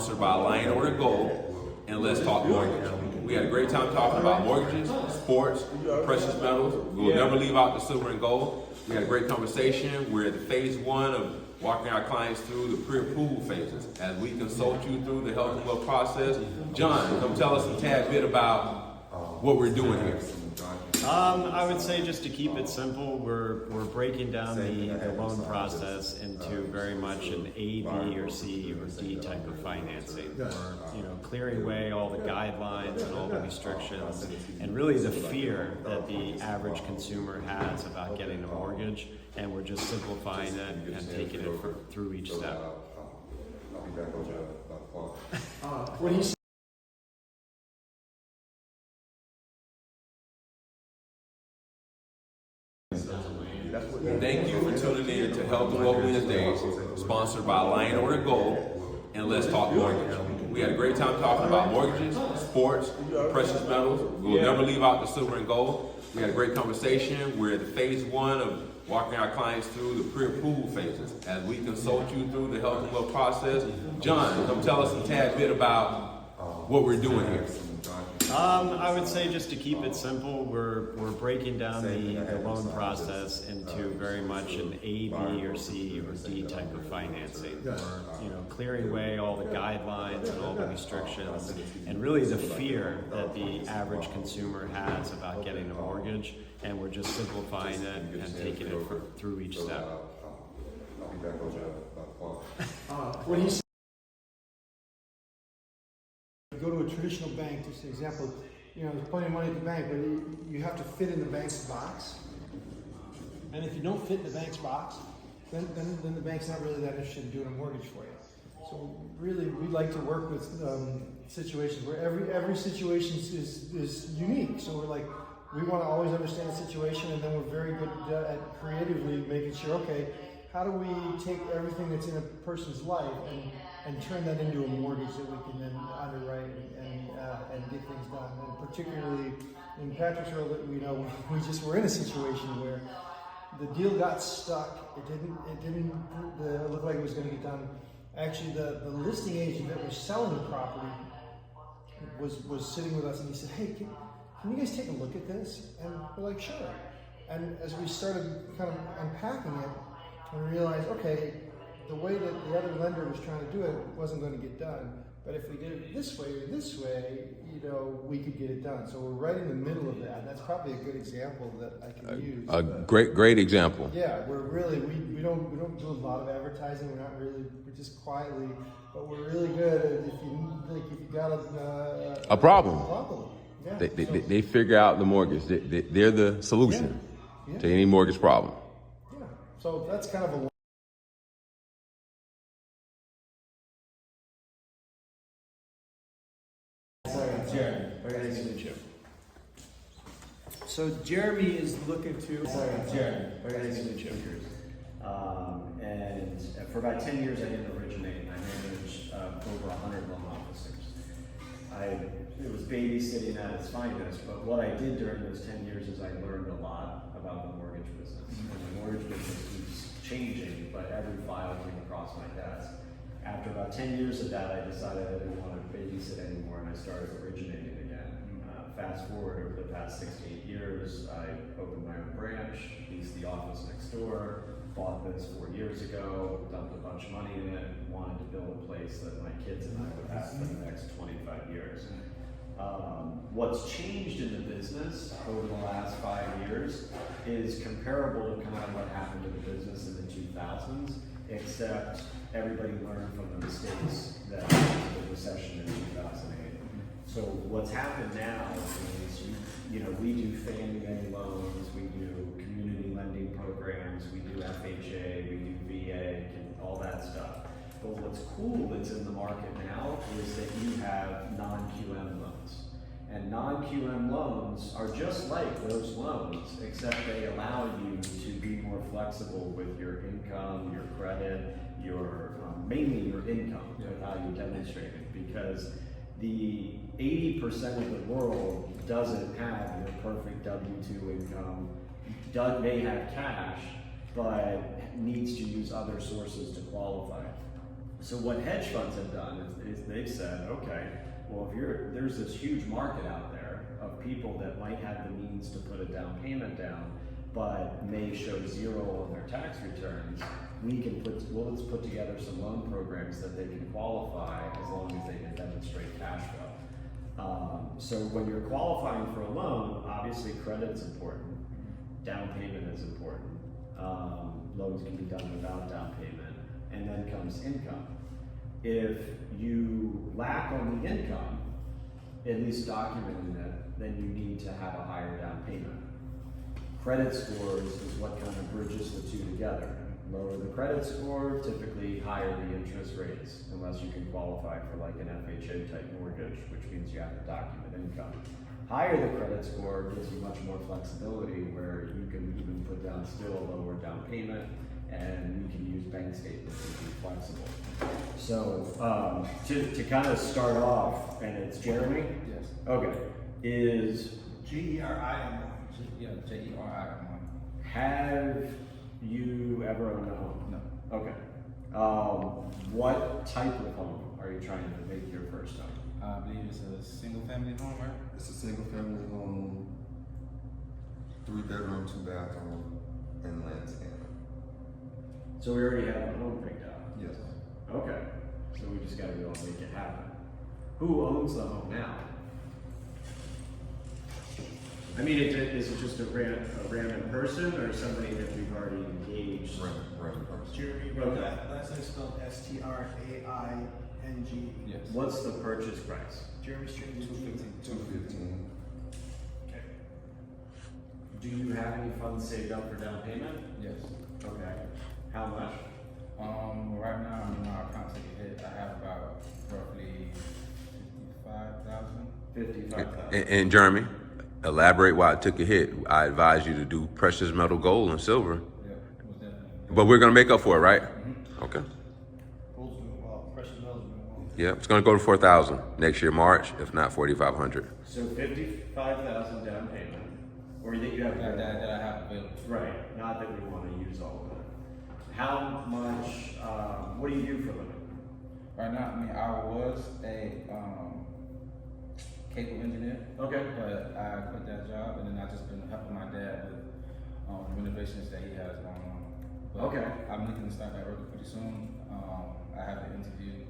sponsored by Lion Order Gold and Let's Talk Mortgage. We had a great time talking about mortgages, sports, precious metals. We will never leave out the silver and gold. We had a great conversation. We're at the phase one of walking our clients through the pre-approval phases. As we consult you through the health and wealth process, John, come tell us a tad bit about what we're doing here. I would say, just to keep it simple, we're breaking down the loan process into very much an A, B, or C, or D type of financing. We're clearing away all the guidelines and all the restrictions, and really the fear that the average consumer has about getting a mortgage, and we're just simplifying it and taking it through each step. What do you Thank you for tuning in to Health and Wellbeing Days, sponsored by Lion Order Gold and Let's Talk Mortgage. We had a great time talking about mortgages, sports, precious metals. We will never leave out the silver and gold. We had a great conversation. We're at the phase one of walking our clients through the pre-approval phases. As we consult you through the health and wealth process, John, come tell us a tad bit about what we're doing here. I would say, just to keep it simple, we're breaking down the loan process into very much an A, B, or C, or D type of financing. We're clearing away all the guidelines and all the restrictions, and really the fear that the average consumer has about getting a mortgage, and we're just simplifying it and taking it through each step. What do you go to a traditional bank, just an example, there's plenty of money at the bank, but you have to fit in the bank's box. And if you don't fit in the bank's box, then the bank's not really that interested in doing a mortgage for you. So really, we like to work with situations where every situation is unique. So we're like, we want to always understand the situation, and then we're very good at creatively making sure, okay, how do we take everything that's in a person's life and turn that into a mortgage that we can then underwrite and get things done. And particularly in Patrick's role, we just were in a situation where the deal got stuck. It didn't look like it was going to get done. Actually, the listing agent that was selling the property was sitting with us, and he said, "Hey, can you guys take a look at this?" And we're like, "Sure." And as we started kind of unpacking it, we realized, okay, the way that the other lender was trying to do it wasn't going to get done. But if we did it this way or this way, we could get it done. So we're right in the middle of that. And that's probably a good example that I can use. A great example. Yeah, we're really we don't do a lot of advertising. We're just quietly, but we're really good at if you got a problem. Yeah. They figure out the mortgage. They're the solution to any mortgage problem. Yeah. So that's kind of a So Jeremy is looking to. And for about 10 years, I didn't originate. I managed over 100 loan officers. It was babysitting at its finest, but what I did during those 10 years is I learned a lot about the mortgage business. And the mortgage business keeps changing, but every file came across my desk. After about 10 years of that, I decided I didn't want to babysit anymore, and I started originating again. Fast forward over the past 6 to 8 years, I opened my own branch, leased the office next door, bought this 4 years ago, dumped a bunch of money in it, wanted to build a place that my kids and I would have for the next 25 years. What's changed in the business over the last 5 years is comparable to kind of what happened to the business in the 2000s, except everybody learned from the mistakes that the recession in 2008. So what's happened now is, we do Fannie Mae loans, we do community lending programs, we do FHA, we do VA, and all that stuff. But what's cool that's in the market now is that you have non-QM loans. And non-QM loans are just like those loans, except they allow you to be more flexible with your income, your credit, mainly your income, how you demonstrate it, because the 80% of the world doesn't have your perfect W-2 income, may have cash, but needs to use other sources to qualify. So what hedge funds have done is they've said, okay, well, if there's this huge market out there of people that might have the means to put a down payment down, but may show zero on their tax returns, let's put together some loan programs that they can qualify as long as they can demonstrate cash flow. So when you're qualifying for a loan, obviously credit's important, down payment is important. Loans can be done without down payment, and then comes income. If you lack on the income, at least documenting it, then you need to have a higher down payment. Credit scores is what kind of bridges the two together. Lower the credit score, typically higher the interest rates, unless you can qualify for like an FHA type mortgage, which means you have to document income. Higher the credit score gives you much more flexibility, where you can even put down still a lower down payment, and you can use bank statements to be flexible. So to kind of start off, and it's Jeremy? Yes. Okay. Is GERIM. Yeah, JERIM. Have you ever owned a home? No. Okay. What type of home are you trying to make your first home? I believe it's a single family home, right? It's a single family home, 3 bedroom, 2 bathroom, and landscape. So we already have a home picked out. Yes. Okay. So we just gotta go and make it happen. Who owns the home now? I mean, is it just a random person, or somebody that we've already engaged? Random person. Jeremy, Okay. last name spelled STRAING. Yes. What's the purchase price? Jeremy Street. 215. Okay. Do you have any funds saved up for down payment? Yes. Okay. How much? Right now, I mean, our account take a hit. I have about roughly 55,000. 55,000. And Jeremy, elaborate why it took a hit. I advise you to do precious metal, gold, and silver. Yeah, most definitely. But we're gonna make up for it, right? Okay. Gold's doing well. Precious metals doing well. Yeah, it's gonna go to 4,000 next year, March, if not 4,500. So 55,000 down payment, or that you have That I have available. right? Not that we want to use all of it. How much? What do you do for a living? Right now, I mean, I was a cable engineer, Okay. but I quit that job, and then I just been helping my dad with renovations that he has going on. But Okay. I'm looking to start that work pretty soon. I have an interview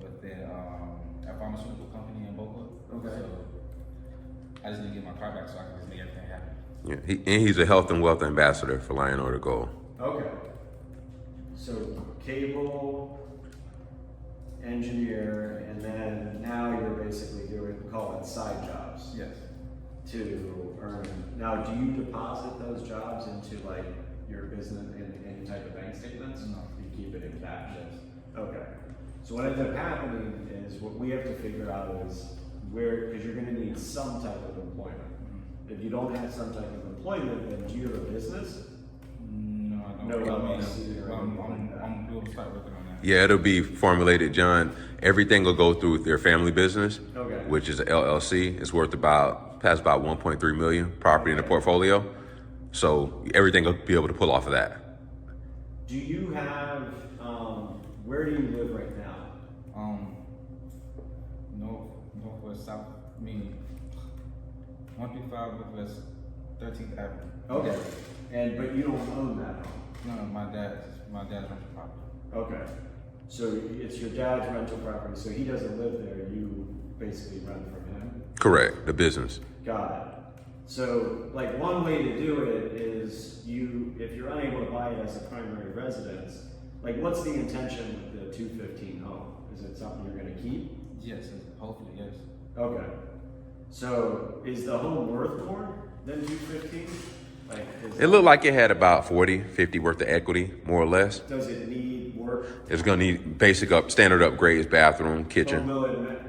with a pharmaceutical company in Boca. Okay. So I just need to get my car back so I can just make everything happen. Yeah, and he's a health and wealth ambassador for Lion Order Gold. Okay. So cable engineer, and then now you're basically doing, call it side jobs Yes. to earn. Now, do you deposit those jobs into like your business in any type of bank statements? No. You keep it in cash? Yes. Okay. So what ends up happening is what we have to figure out is where, because you're gonna need some type of employment. If you don't have some type of employment, then do you have a business? No, I don't. No, I mean, LLC or anything like that. I'm going to start working on that. Yeah, it'll be formulated, John. Everything will go through their family business, Okay. which is a LLC. It's worth past about 1.3 million property in the portfolio. So everything will be able to pull off of that. Do you have, where do you live right now? Northwest South, I mean, 135 Northwest 13th Avenue. Okay. But you don't own that home? No, my dad's rental property. Okay. So it's your dad's rental property, so he doesn't live there, you basically rent from him? Correct, the business. Got it. So, like, one way to do it is if you're unable to buy it as a primary residence, like, what's the intention with the 215 home? Is it something you're gonna keep? Yes, hopefully, yes. Okay. So, is the home worth more than 215? Like, It looked like it had about 40, 50 worth of equity, more or less. does it need work? It's gonna need standard upgrades, bathroom, kitchen. Or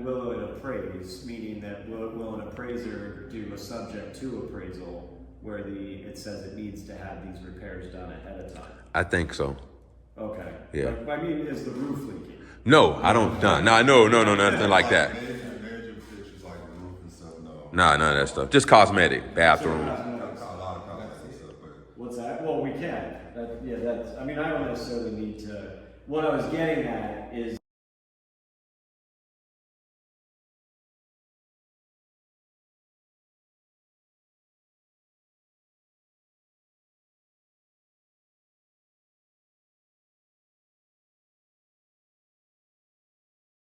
will it appraise, meaning that will an appraiser do a subject to appraisal where it says it needs to have these repairs done ahead of time? I think so. Okay. Yeah. Like, I mean, is the roof leaking? No, I don't. No, nothing like that. Major fixtures like the roof and stuff, no. Nah, none of that stuff. Just cosmetic, bathroom. A lot of cosmetic stuff, but What's that? Well, we can. I mean, I don't necessarily need to. What I was getting at is